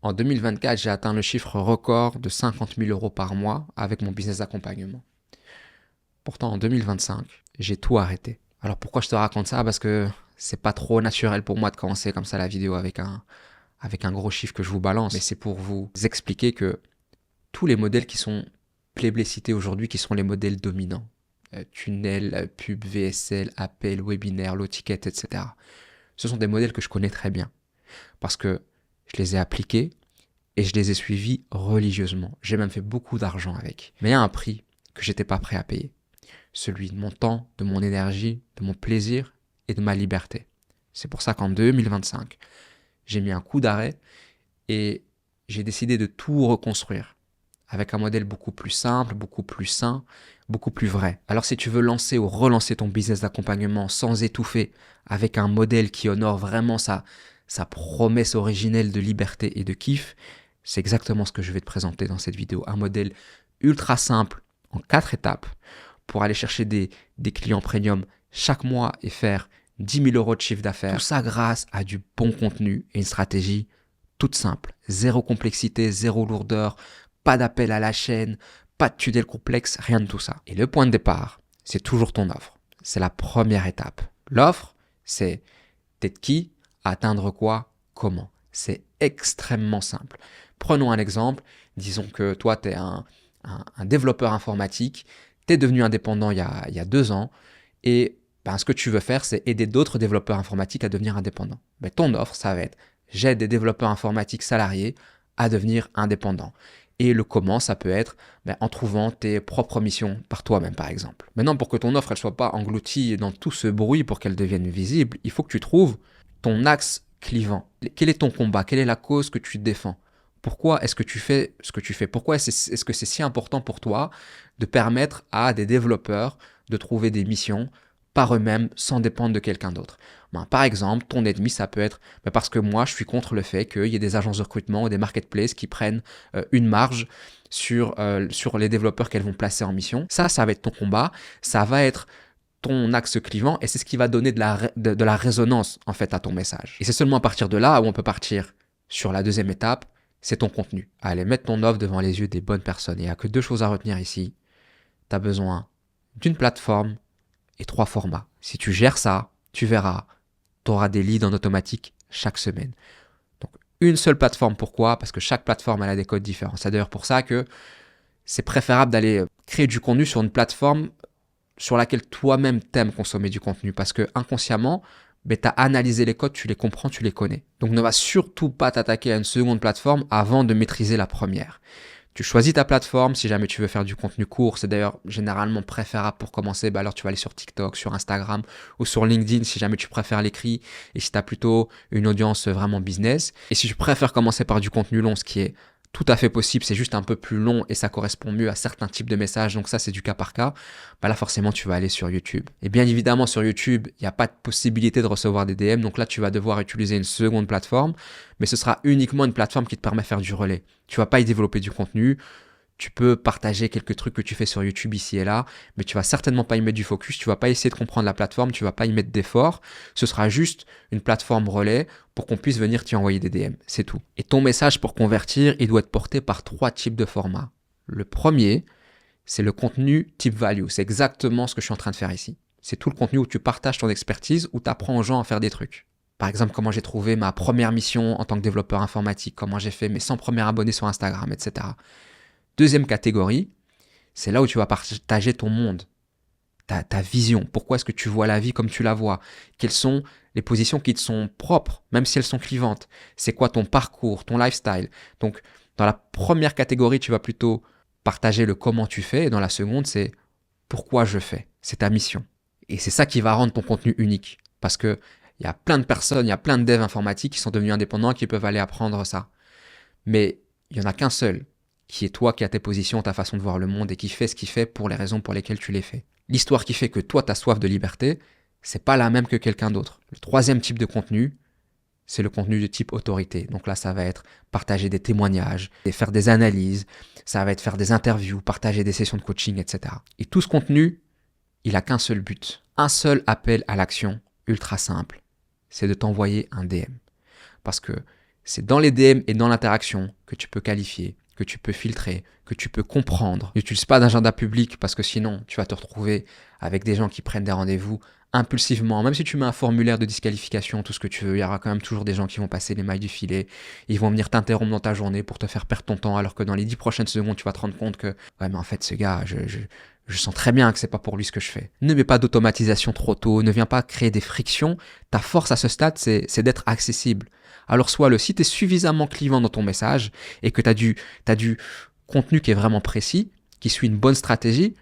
En 2024, j'ai atteint le chiffre record de 50 000 euros par mois avec mon business d'accompagnement. Pourtant, en 2025, j'ai tout arrêté. Alors pourquoi je te raconte ça? Parce que c'est pas trop naturel pour moi de commencer comme ça la vidéo avec un gros chiffre que je vous balance. Mais c'est pour vous expliquer que tous les modèles qui sont plébiscités aujourd'hui, qui sont les modèles dominants, tunnel, pub, VSL, appel, webinaire, low ticket, etc. Ce sont des modèles que je connais très bien parce que je les ai appliqués et je les ai suivis religieusement. J'ai même fait beaucoup d'argent avec. Mais il y a un prix que j'étais pas prêt à payer. Celui de mon temps, de mon énergie, de mon plaisir et de ma liberté. C'est pour ça qu'en 2025, j'ai mis un coup d'arrêt et j'ai décidé de tout reconstruire avec un modèle beaucoup plus simple, beaucoup plus sain, beaucoup plus vrai. Alors si tu veux lancer ou relancer ton business d'accompagnement sans étouffer, avec un modèle qui honore vraiment sa promesse originelle de liberté et de kiff, c'est exactement ce que je vais te présenter dans cette vidéo. Un modèle ultra simple en 4 étapes pour aller chercher des clients premium chaque mois et faire 10 000 euros de chiffre d'affaires. Tout ça grâce à du bon contenu et une stratégie toute simple. Zéro complexité, zéro lourdeur, pas d'appel à la chaîne, pas de tunnel complexe, rien de tout ça. Et le point de départ, c'est toujours ton offre. C'est la première étape. L'offre, c'est d'être qui, atteindre quoi, comment. C'est extrêmement simple. Prenons un exemple. Disons que toi, tu es un développeur informatique, tu es devenu indépendant il y a 2 ans et ce que tu veux faire, c'est aider d'autres développeurs informatiques à devenir indépendants. Mais ton offre, ça va être j'aide des développeurs informatiques salariés à devenir indépendants. Et le comment, ça peut être en trouvant tes propres missions par toi-même, par exemple. Maintenant, pour que ton offre ne soit pas engloutie dans tout ce bruit, pour qu'elle devienne visible, il faut que tu trouves ton axe clivant. Quel est ton combat? Quelle est la cause que tu défends? Pourquoi est-ce que tu fais ce que tu fais? Pourquoi est-ce que c'est si important pour toi de permettre à des développeurs de trouver des missions par eux-mêmes sans dépendre de quelqu'un d'autre? Par exemple, ton ennemi, ça peut être parce que moi, je suis contre le fait qu'il y ait des agences de recrutement ou des marketplaces qui prennent une marge sur les développeurs qu'elles vont placer en mission. Ça va être ton combat. Ça va être ton axe clivant et c'est ce qui va donner de la résonance en fait à ton message. Et c'est seulement à partir de là où on peut partir sur la deuxième étape, c'est ton contenu. Allez, mettre ton offre devant les yeux des bonnes personnes. Il n'y a que 2 choses à retenir ici. Tu as besoin d'une plateforme et 3 formats. Si tu gères ça, tu verras, tu auras des leads en automatique chaque semaine. Donc, une seule plateforme, pourquoi? Parce que chaque plateforme elle a des codes différents. C'est d'ailleurs pour ça que c'est préférable d'aller créer du contenu sur une plateforme sur laquelle toi-même t'aimes consommer du contenu parce que inconsciemment, tu as analysé les codes, tu les comprends, tu les connais. Donc ne va surtout pas t'attaquer à une seconde plateforme avant de maîtriser la première. Tu choisis ta plateforme si jamais tu veux faire du contenu court. C'est d'ailleurs généralement préférable pour commencer. Alors tu vas aller sur TikTok, sur Instagram ou sur LinkedIn si jamais tu préfères l'écrit et si tu as plutôt une audience vraiment business. Et si tu préfères commencer par du contenu long, ce qui est tout à fait possible, c'est juste un peu plus long et ça correspond mieux à certains types de messages, donc ça c'est du cas par cas, là forcément tu vas aller sur YouTube. Et bien évidemment sur YouTube, il n'y a pas de possibilité de recevoir des DM, donc là tu vas devoir utiliser une seconde plateforme, mais ce sera uniquement une plateforme qui te permet de faire du relais. Tu vas pas y développer du contenu, tu peux partager quelques trucs que tu fais sur YouTube ici et là, mais tu vas certainement pas y mettre du focus, tu vas pas essayer de comprendre la plateforme, tu vas pas y mettre d'effort. Ce sera juste une plateforme relais pour qu'on puisse venir t'y envoyer des DM, c'est tout. Et ton message pour convertir, il doit être porté par 3 types de formats. Le premier, c'est le contenu type value. C'est exactement ce que je suis en train de faire ici. C'est tout le contenu où tu partages ton expertise, où tu apprends aux gens à faire des trucs. Par exemple, comment j'ai trouvé ma première mission en tant que développeur informatique, comment j'ai fait mes 100 premiers abonnés sur Instagram, etc. Deuxième catégorie, c'est là où tu vas partager ton monde, ta vision. Pourquoi est-ce que tu vois la vie comme tu la vois? Quelles sont les positions qui te sont propres, même si elles sont clivantes? C'est quoi ton parcours, ton lifestyle? Donc, dans la première catégorie, tu vas plutôt partager le comment tu fais. Et dans la seconde, c'est pourquoi je fais. C'est ta mission. Et c'est ça qui va rendre ton contenu unique. Parce que il y a plein de personnes, il y a plein de devs informatiques qui sont devenus indépendants, qui peuvent aller apprendre ça. Mais il n'y en a qu'un seul qui est toi, qui a tes positions, ta façon de voir le monde et qui fait ce qu'il fait pour les raisons pour lesquelles tu les fais. L'histoire qui fait que toi, tu as soif de liberté, c'est pas la même que quelqu'un d'autre. Le troisième type de contenu, c'est le contenu de type autorité. Donc là, ça va être partager des témoignages, faire des analyses, ça va être faire des interviews, partager des sessions de coaching, etc. Et tout ce contenu, il a qu'un seul but, un seul appel à l'action ultra simple, c'est de t'envoyer un DM. Parce que C'est dans les DM et dans l'interaction que tu peux qualifier, que tu peux filtrer, que tu peux comprendre. N'utilise pas d'agenda public parce que sinon, tu vas te retrouver avec des gens qui prennent des rendez-vous impulsivement. Même si tu mets un formulaire de disqualification, tout ce que tu veux, il y aura quand même toujours des gens qui vont passer les mailles du filet. Ils vont venir t'interrompre dans ta journée pour te faire perdre ton temps, alors que dans les 10 prochaines secondes, tu vas te rendre compte que ouais, mais en fait, ce gars, je sens très bien que c'est pas pour lui ce que je fais. Ne mets pas d'automatisation trop tôt, ne viens pas créer des frictions. Ta force à ce stade, c'est d'être accessible. Alors sois-le. Si tu es suffisamment clivant dans ton message et que tu as du contenu qui est vraiment précis, qui suit une bonne stratégie, tu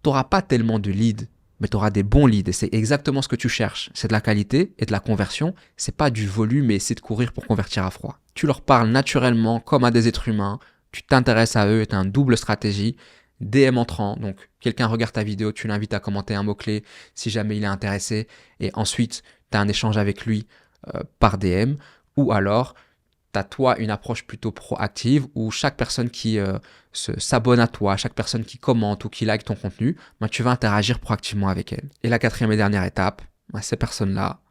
n'auras pas tellement de leads, mais tu auras des bons leads. Et c'est exactement ce que tu cherches. C'est de la qualité et de la conversion. C'est pas du volume et essayer de courir pour convertir à froid. Tu leur parles naturellement comme à des êtres humains. Tu t'intéresses à eux et tu as une double stratégie. DM entrant, donc quelqu'un regarde ta vidéo, tu l'invites à commenter un mot-clé si jamais il est intéressé. Et ensuite, tu as un échange avec lui par DM. Ou alors, tu as toi une approche plutôt proactive où chaque personne qui s'abonne à toi, chaque personne qui commente ou qui like ton contenu, tu vas interagir proactivement avec elle. Et la quatrième et dernière étape, ces personnes-là,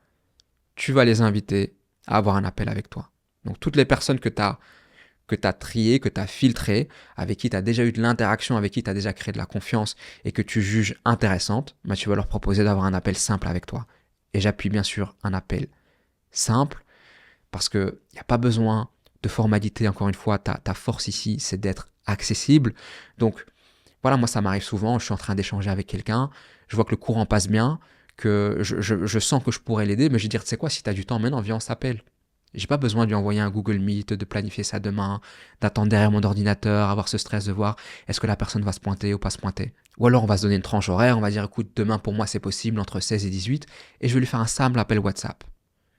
tu vas les inviter à avoir un appel avec toi. Donc toutes les personnes que tu as triées, que tu as filtrées, avec qui tu as déjà eu de l'interaction, avec qui tu as déjà créé de la confiance et que tu juges intéressantes, tu vas leur proposer d'avoir un appel simple avec toi. Et j'appuie bien sûr un appel simple, parce qu'il n'y a pas besoin de formalité. Encore une fois, ta force ici, c'est d'être accessible. Donc, voilà, moi, ça m'arrive souvent. Je suis en train d'échanger avec quelqu'un. Je vois que le courant passe bien, que je sens que je pourrais l'aider. Mais je vais dire, tu sais quoi, si tu as du temps maintenant, viens, on s'appelle. J'ai pas besoin de lui envoyer un Google Meet, de planifier ça demain, d'attendre derrière mon ordinateur, avoir ce stress de voir est-ce que la personne va se pointer ou pas se pointer. Ou alors, on va se donner une tranche horaire. On va dire, écoute, demain, pour moi, c'est possible entre 16 et 18. Et je vais lui faire un simple appel WhatsApp.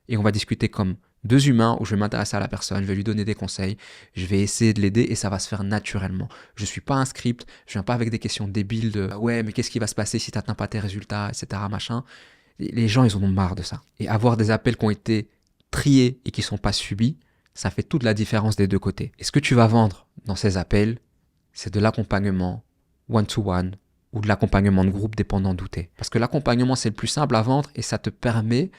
Et on va discuter comme deux humains où je vais m'intéresser à la personne, je vais lui donner des conseils, je vais essayer de l'aider et ça va se faire naturellement. Je ne suis pas un script, je ne viens pas avec des questions débiles de ouais, mais qu'est-ce qui va se passer si tu n'atteins pas tes résultats, etc. Machin. Les gens, ils en ont marre de ça. Et avoir des appels qui ont été triés et qui ne sont pas subis, ça fait toute la différence des deux côtés. Et ce que tu vas vendre dans ces appels, c'est de l'accompagnement one-to-one ou de l'accompagnement de groupe dépendant d'où t'es. Parce que l'accompagnement, c'est le plus simple à vendre et ça te permet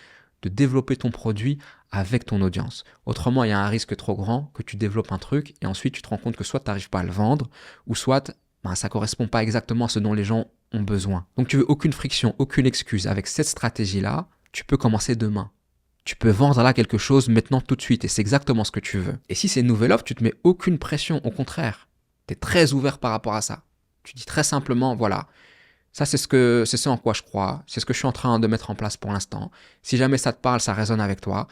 de développer ton produit avec ton audience. Autrement, il y a un risque trop grand que tu développes un truc et ensuite tu te rends compte que soit tu n'arrives pas à le vendre ou soit ça ne correspond pas exactement à ce dont les gens ont besoin. Donc tu veux aucune friction, aucune excuse. Avec cette stratégie-là, tu peux commencer demain. Tu peux vendre là quelque chose maintenant tout de suite et c'est exactement ce que tu veux. Et si c'est une nouvelle offre, tu te mets aucune pression. Au contraire, tu es très ouvert par rapport à ça. Tu dis très simplement, voilà, ça, c'est ce en quoi je crois. C'est ce que je suis en train de mettre en place pour l'instant. Si jamais ça te parle, ça résonne avec toi.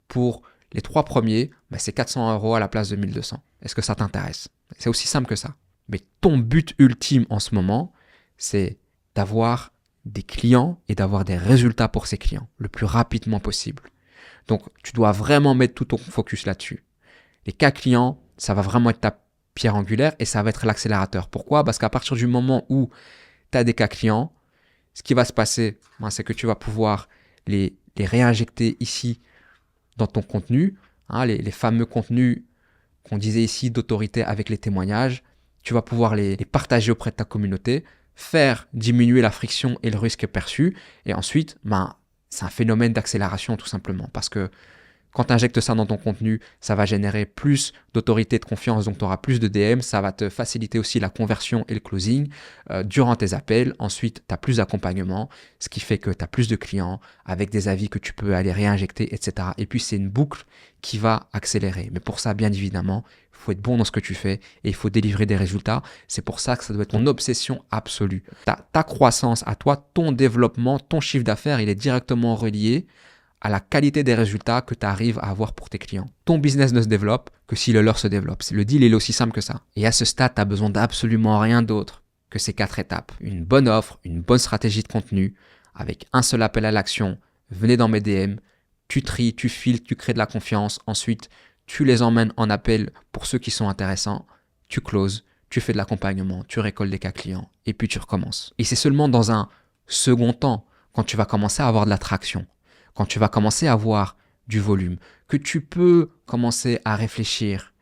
Pour les 3 premiers, c'est 400 € à la place de 1200. Est-ce que ça t'intéresse? C'est aussi simple que ça. Mais ton but ultime en ce moment, c'est d'avoir des clients et d'avoir des résultats pour ces clients le plus rapidement possible. Donc, tu dois vraiment mettre tout ton focus là-dessus. Les cas clients, ça va vraiment être ta pierre angulaire et ça va être l'accélérateur. Pourquoi? Parce qu'à partir du moment où tu as des cas clients, ce qui va se passer, c'est que tu vas pouvoir les réinjecter ici dans ton contenu, les fameux contenus qu'on disait ici d'autorité avec les témoignages. Tu vas pouvoir les partager auprès de ta communauté, faire diminuer la friction et le risque perçu. Et ensuite, c'est un phénomène d'accélération tout simplement parce que quand tu injectes ça dans ton contenu, ça va générer plus d'autorité et de confiance, donc tu auras plus de DM, ça va te faciliter aussi la conversion et le closing durant tes appels. Ensuite, tu as plus d'accompagnement, ce qui fait que tu as plus de clients avec des avis que tu peux aller réinjecter, etc. Et puis, c'est une boucle qui va accélérer. Mais pour ça, bien évidemment, il faut être bon dans ce que tu fais et il faut délivrer des résultats. C'est pour ça que ça doit être ton obsession absolue. Ta croissance à toi, ton développement, ton chiffre d'affaires, il est directement relié à la qualité des résultats que tu arrives à avoir pour tes clients. Ton business ne se développe que si le leur se développe. Le deal est aussi simple que ça. Et à ce stade, tu as besoin d'absolument rien d'autre que ces 4 étapes. Une bonne offre, une bonne stratégie de contenu, avec un seul appel à l'action. Venez dans mes DM, tu tries, tu filtres, tu crées de la confiance. Ensuite, tu les emmènes en appel pour ceux qui sont intéressants. Tu closes, tu fais de l'accompagnement, tu récoltes des cas clients et puis tu recommences. Et c'est seulement dans un second temps, quand tu vas commencer à avoir de l'attraction, quand tu vas commencer à avoir du volume, que tu peux commencer à réfléchir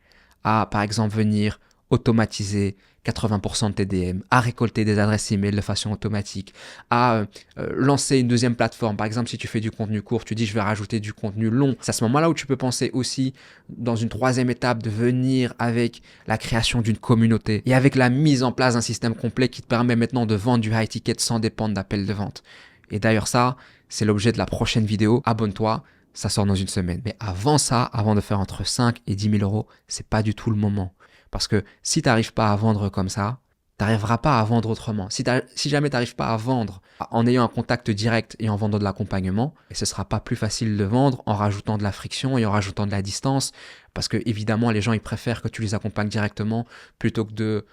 à, par exemple, venir automatiser 80% de tes DM, à récolter des adresses email de façon automatique, à lancer une deuxième plateforme. Par exemple, si tu fais du contenu court, tu dis je vais rajouter du contenu long. C'est à ce moment-là où tu peux penser aussi, dans une troisième étape, de venir avec la création d'une communauté et avec la mise en place d'un système complet qui te permet maintenant de vendre du high ticket sans dépendre d'appels de vente. Et d'ailleurs ça, c'est l'objet de la prochaine vidéo. Abonne-toi, ça sort dans une semaine. Mais avant ça, avant de faire entre 5 et 10 000 euros, c'est pas du tout le moment. Parce que si tu n'arrives pas à vendre comme ça, tu n'arriveras pas à vendre autrement. Si jamais tu n'arrives pas à vendre en ayant un contact direct et en vendant de l'accompagnement, ce ne sera pas plus facile de vendre en rajoutant de la friction et en rajoutant de la distance. Parce que évidemment, les gens ils préfèrent que tu les accompagnes directement plutôt que de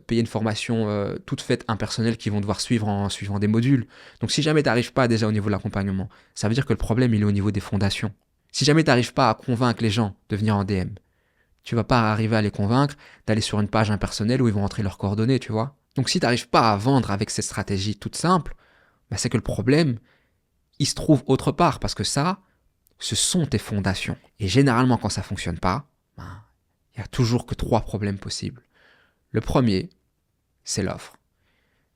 payer une formation toute faite impersonnelle qu'ils vont devoir suivre en suivant des modules. Donc si jamais tu n'arrives pas déjà au niveau de l'accompagnement, ça veut dire que le problème il est au niveau des fondations. Si jamais tu n'arrives pas à convaincre les gens de venir en DM, tu vas pas arriver à les convaincre d'aller sur une page impersonnelle où ils vont entrer leurs coordonnées, tu vois. Donc si tu n'arrives pas à vendre avec cette stratégie toute simple, c'est que le problème, il se trouve autre part parce que ça, ce sont tes fondations. Et généralement, quand ça fonctionne pas, il y a toujours que 3 problèmes possibles. Le premier, c'est l'offre.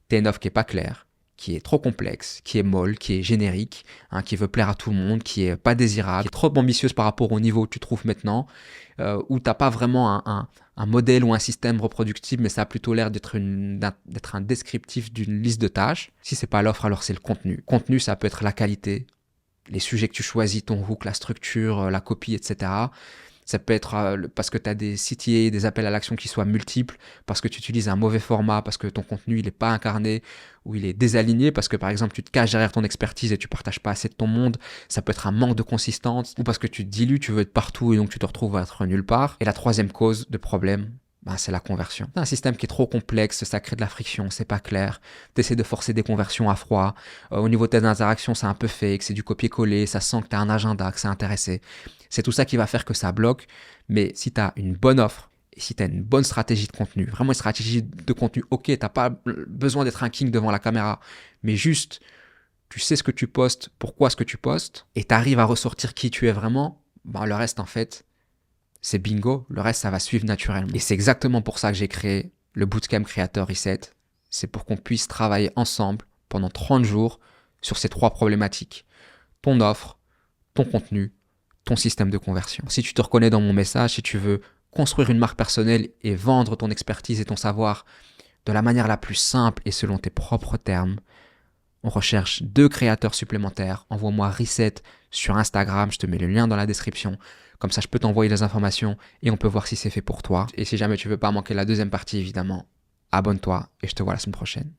Tu as une offre qui n'est pas claire, qui est trop complexe, qui est molle, qui est générique, qui veut plaire à tout le monde, qui est pas désirable, qui est trop ambitieuse par rapport au niveau que tu trouves maintenant, où tu n'as pas vraiment un modèle ou un système reproductible, mais ça a plutôt l'air d'être un descriptif d'une liste de tâches. Si c'est pas l'offre, alors c'est le contenu. Contenu, ça peut être la qualité, les sujets que tu choisis, ton hook, la structure, la copie, etc. Ça peut être parce que tu as des CTA, des appels à l'action qui soient multiples, parce que tu utilises un mauvais format, parce que ton contenu il n'est pas incarné ou il est désaligné, parce que par exemple tu te caches derrière ton expertise et tu partages pas assez de ton monde. Ça peut être un manque de consistance ou parce que tu te dilues, tu veux être partout et donc tu te retrouves à être nulle part. Et la troisième cause de problème, c'est la conversion. C'est un système qui est trop complexe, ça crée de la friction, c'est pas clair. Tu essaies de forcer des conversions à froid. Au niveau de tes interactions, c'est un peu fake, c'est du copier-coller, ça sent que tu as un agenda, que c'est intéressé. C'est tout ça qui va faire que ça bloque. Mais si tu as une bonne offre et si tu as une bonne stratégie de contenu, vraiment une stratégie de contenu, ok, tu n'as pas besoin d'être un king devant la caméra, mais juste, tu sais ce que tu postes, pourquoi ce que tu postes, et tu arrives à ressortir qui tu es vraiment, le reste en fait, c'est bingo, le reste ça va suivre naturellement. Et c'est exactement pour ça que j'ai créé le Bootcamp Creator Reset. C'est pour qu'on puisse travailler ensemble pendant 30 jours sur ces 3 problématiques. Ton offre, ton contenu, ton système de conversion. Si tu te reconnais dans mon message, si tu veux construire une marque personnelle et vendre ton expertise et ton savoir de la manière la plus simple et selon tes propres termes, on recherche 2 créateurs supplémentaires. Envoie-moi Reset sur Instagram, je te mets le lien dans la description. Comme ça, je peux t'envoyer les informations et on peut voir si c'est fait pour toi. Et si jamais tu veux pas manquer la deuxième partie, évidemment, abonne-toi et je te vois la semaine prochaine.